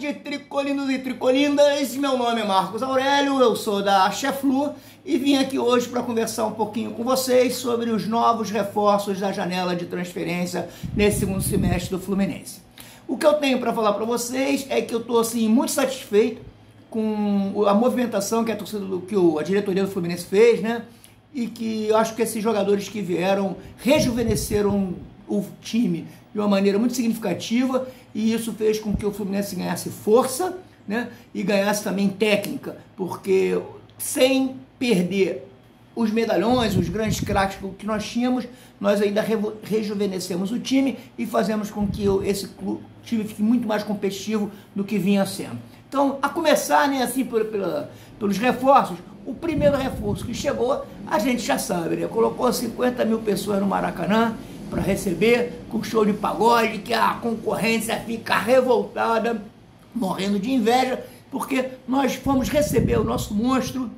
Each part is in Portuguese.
tarde, tricolinos e tricolindas. Meu nome é Marcos Aurélio, eu sou da Cheflu e vim aqui hoje para conversar um pouquinho com vocês sobre os novos reforços da janela de transferência nesse segundo semestre do Fluminense. O que eu tenho para falar para vocês é que eu estou assim, muito satisfeito com a movimentação que a torcida a diretoria do Fluminense fez, né? E que eu acho que esses jogadores que vieram rejuvenesceram o time de uma maneira muito significativa, e isso fez com que o Fluminense ganhasse força, né, e ganhasse também técnica, porque sem perder os medalhões, os grandes craques que nós tínhamos, nós ainda rejuvenescemos o time e fazemos com que esse time fique muito mais competitivo do que vinha sendo. Então, a começar, né, assim, pelos reforços, o primeiro reforço que chegou, a gente já sabe, né, colocou 50 mil pessoas no Maracanã para receber, com show de pagode, que a concorrência fica revoltada, morrendo de inveja, porque nós fomos receber o nosso monstro,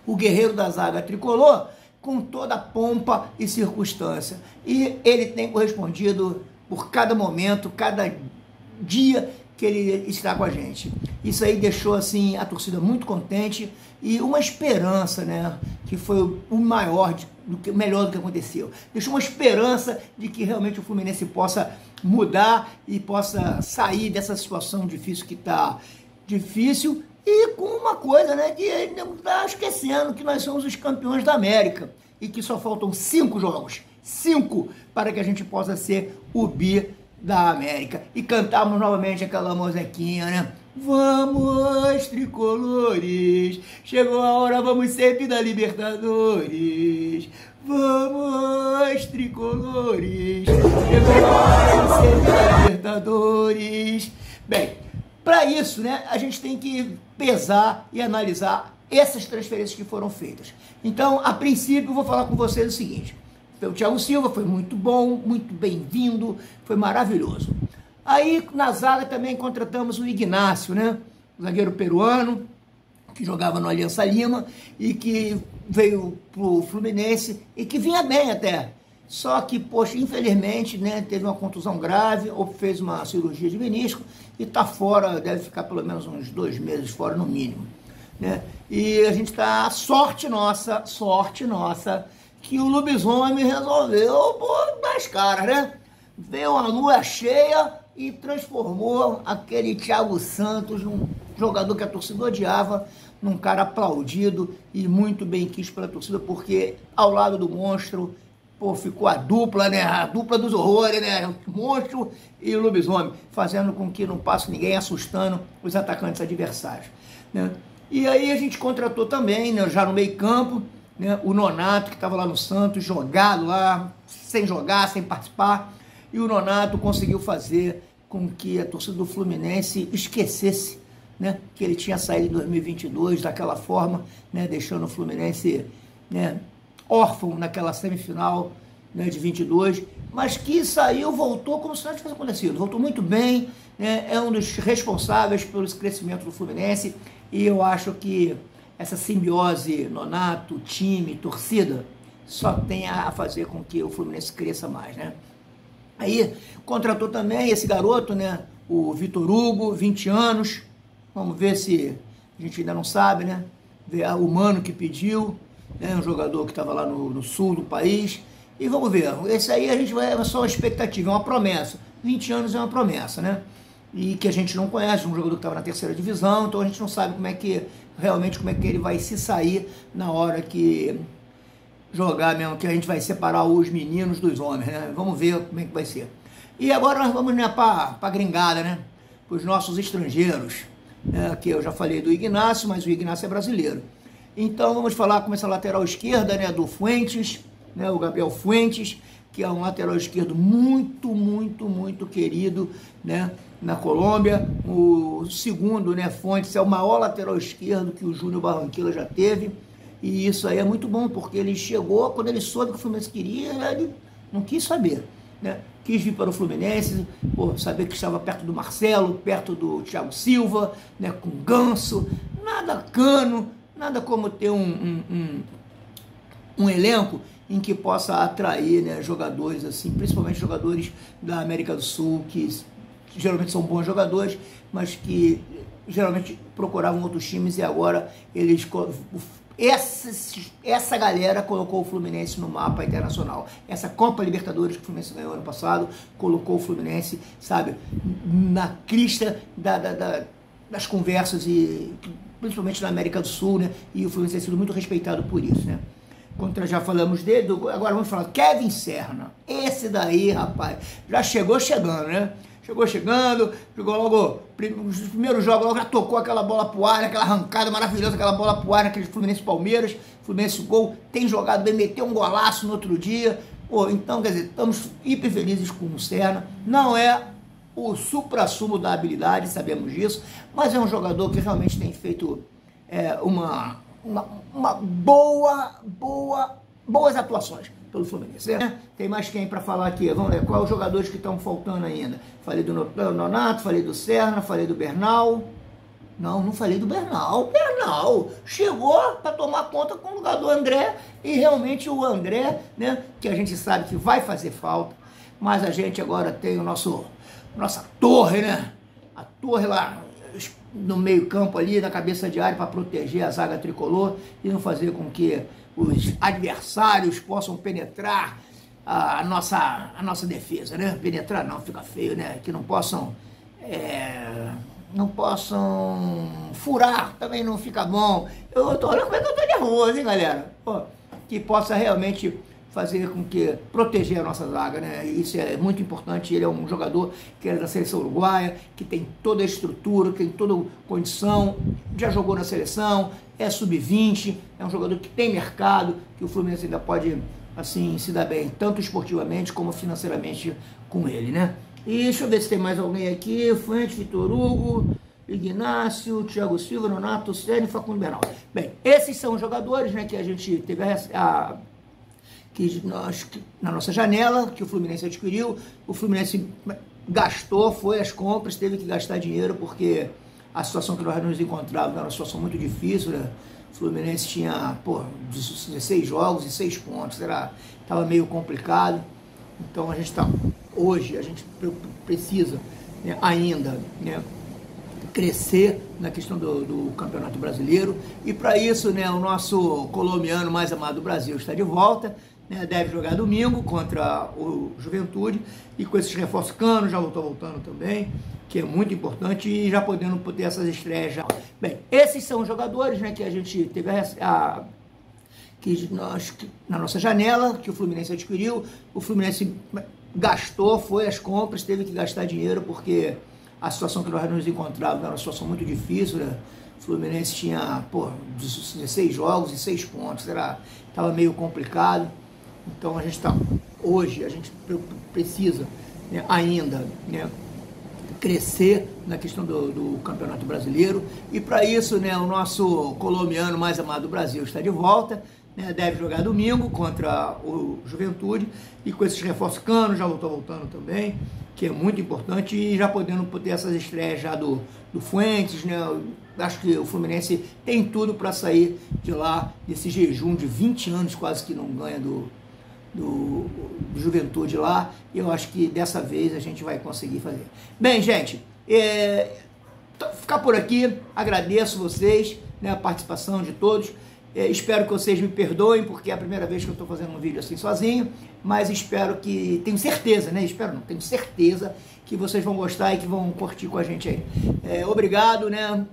o guerreiro da zaga tricolor, com toda a pompa e circunstância. E ele tem correspondido por cada momento, cada dia que ele está com a gente. Isso aí deixou assim a torcida muito contente e uma esperança, né, que foi o melhor do que aconteceu. Deixou uma esperança de que realmente o Fluminense possa mudar e possa sair dessa situação difícil que está difícil, e com uma coisa, né, que não está esquecendo que nós somos os campeões da América e que só faltam 5 jogos, 5, para que a gente possa ser o bi da América e cantarmos novamente aquela musiquinha, né? Vamos, tricolores, chegou a hora, vamos ser da Libertadores. Vamos, tricolores, chegou a hora, vamos ser da Libertadores. Bem, para isso, né, a gente tem que pesar e analisar essas transferências que foram feitas. Então, a princípio, eu vou falar com vocês o seguinte: o Thiago Silva foi muito bom, muito bem-vindo, foi maravilhoso. Aí, na zaga, também contratamos o Ignacio, né? O zagueiro peruano, que jogava no Aliança Lima e que veio pro Fluminense e que vinha bem até. Só que, poxa, infelizmente, né, teve uma contusão grave ou fez uma cirurgia de menisco e está fora, deve ficar pelo menos uns 2 meses fora, no mínimo, né? E a gente está, sorte nossa, que o lobisomem resolveu pôr das caras, né? Veio uma lua cheia e transformou aquele Thiago Santos num jogador que a torcida odiava, num cara aplaudido e muito bem quisto pela torcida, porque ao lado do monstro, pô, ficou a dupla, né? A dupla dos horrores, né? O monstro e o lobisomem, fazendo com que não passe ninguém, assustando os atacantes adversários, né? E aí a gente contratou também, né, já no meio campo, né, o Nonato, que estava lá no Santos, jogado lá, sem jogar, sem participar, e o Nonato conseguiu fazer com que a torcida do Fluminense esquecesse, né, que ele tinha saído em 2022 daquela forma, né, deixando o Fluminense, né, órfão naquela semifinal, né, de 22, mas que saiu, voltou como se nada tivesse acontecido, voltou muito bem, né, é um dos responsáveis pelo crescimento do Fluminense, e eu acho que essa simbiose Nonato, time, torcida, só tem a fazer com que o Fluminense cresça mais, né? Aí contratou também esse garoto, né, o Vitor Hugo, 20 anos, vamos ver se a gente ainda não sabe, né, ver o Mano que pediu, né, um jogador que estava lá no sul do país, e vamos ver, esse aí a gente vai, é só uma expectativa, é uma promessa, 20 anos é uma promessa, né, e que a gente não conhece, um jogador que estava na 3ª divisão, então a gente não sabe como é que ele vai se sair na hora que jogar mesmo, que a gente vai separar os meninos dos homens, né? Vamos ver como é que vai ser. E agora nós vamos, né, para a gringada, né? Para os nossos estrangeiros, né? Que eu já falei do Ignacio, mas o Ignacio é brasileiro. Então vamos falar com essa lateral esquerda, né, do Fuentes, né, o Gabriel Fuentes, que é um lateral esquerdo muito querido, né, na Colômbia. O segundo, né, Fuentes, é o maior lateral esquerdo que o Júnior Barranquilla já teve, e isso aí é muito bom, porque ele chegou, quando ele soube que o Fluminense queria, ele não quis saber, né, quis vir para o Fluminense, saber que estava perto do Marcelo, perto do Thiago Silva, né, com Ganso, nada Cano, nada como ter um elenco em que possa atrair, né, jogadores assim, principalmente jogadores da América do Sul, que geralmente são bons jogadores, mas que geralmente procuravam outros times e agora eles... Essa galera colocou o Fluminense no mapa internacional. Essa Copa Libertadores que o Fluminense ganhou ano passado colocou o Fluminense, sabe, na crista das conversas, e principalmente na América do Sul, né? E o Fluminense tem sido muito respeitado por isso, né? Já falamos dele, agora vamos falar Kevin Serna. Esse daí, rapaz, já chegou chegando, né? Chegou chegando, jogou logo, nos primeiros jogos, logo já tocou aquela bola pro ar, aquela arrancada maravilhosa, aquela bola pro ar, naquele Fluminense-Palmeiras, Fluminense gol, tem jogado bem, meteu um golaço no outro dia. Pô, então, quer dizer, estamos hiper felizes com o Serna. Não é o supra-sumo da habilidade, sabemos disso, mas é um jogador que realmente tem feito boas atuações pelo Fluminense, né? Tem mais quem para falar aqui? Vamos ver, quais os jogadores que estão faltando ainda? Falei do Nonato, falei do Serna, falei do Bernal. Não falei do Bernal. Bernal chegou para tomar conta com o lugar do André, e realmente o André, né, que a gente sabe que vai fazer falta, mas a gente agora tem nossa torre, né? A torre lá no meio campo ali, na cabeça de área, para proteger a zaga tricolor e não fazer com que os adversários possam penetrar a nossa defesa, né? Penetrar não, fica feio, né? Que não possam furar, também não fica bom. Eu tô olhando como é que eu tô nervoso, hein, galera? Pô, que possa realmente fazer com que proteger a nossa zaga, né? Isso é muito importante. Ele é um jogador que é da seleção uruguaia, que tem toda a estrutura, que tem toda a condição, já jogou na seleção, é sub-20, é um jogador que tem mercado, que o Fluminense ainda pode, assim, se dar bem, tanto esportivamente como financeiramente com ele, né? E deixa eu ver se tem mais alguém aqui. Fuentes, Vitor Hugo, Ignácio, Thiago Silva, Nonato, Sérgio e Facundo Bernal. Bem, esses são os jogadores, né, que a gente teve na nossa janela, que o Fluminense adquiriu. O Fluminense gastou, foi às compras, teve que gastar dinheiro, porque a situação que nós nos encontrávamos era uma situação muito difícil, né? O Fluminense tinha, 16 jogos e 6 pontos, estava meio complicado. Então a gente precisa, né, ainda, né, crescer na questão do Campeonato Brasileiro, e para isso, né, o nosso colombiano mais amado do Brasil está de volta, né, deve jogar domingo contra o Juventude, e com esses reforços, Cano já estou voltando também, que é muito importante, e já podendo ter essas estreias já. Bem, esses são os jogadores, né, que a gente teve na nossa janela, que o Fluminense adquiriu. O Fluminense gastou, foi às compras, teve que gastar dinheiro, porque a situação que nós nos encontrávamos era uma situação muito difícil, né? O Fluminense tinha, 16 jogos e 6 pontos, estava meio complicado. Então a gente precisa, né, ainda, né, crescer na questão do Campeonato Brasileiro, e para isso, né, o nosso colombiano mais amado do Brasil está de volta, né, deve jogar domingo contra o Juventude, e com esses reforços, Cano já estou voltando também, que é muito importante, e já podendo ter essas estreias já do Fuentes, né? Acho que o Fluminense tem tudo para sair de lá, desse jejum de 20 anos quase que não ganha do Juventude lá, e eu acho que dessa vez a gente vai conseguir fazer. Bem, gente, ficar por aqui, agradeço vocês, né, a participação de todos. Espero que vocês me perdoem, porque é a primeira vez que eu estou fazendo um vídeo assim sozinho, mas tenho certeza, né? Tenho certeza que vocês vão gostar e que vão curtir com a gente aí. Obrigado, né?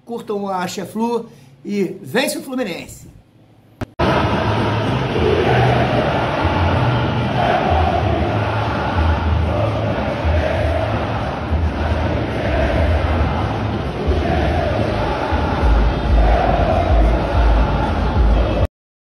Curtam a Cheflu e vence o Fluminense!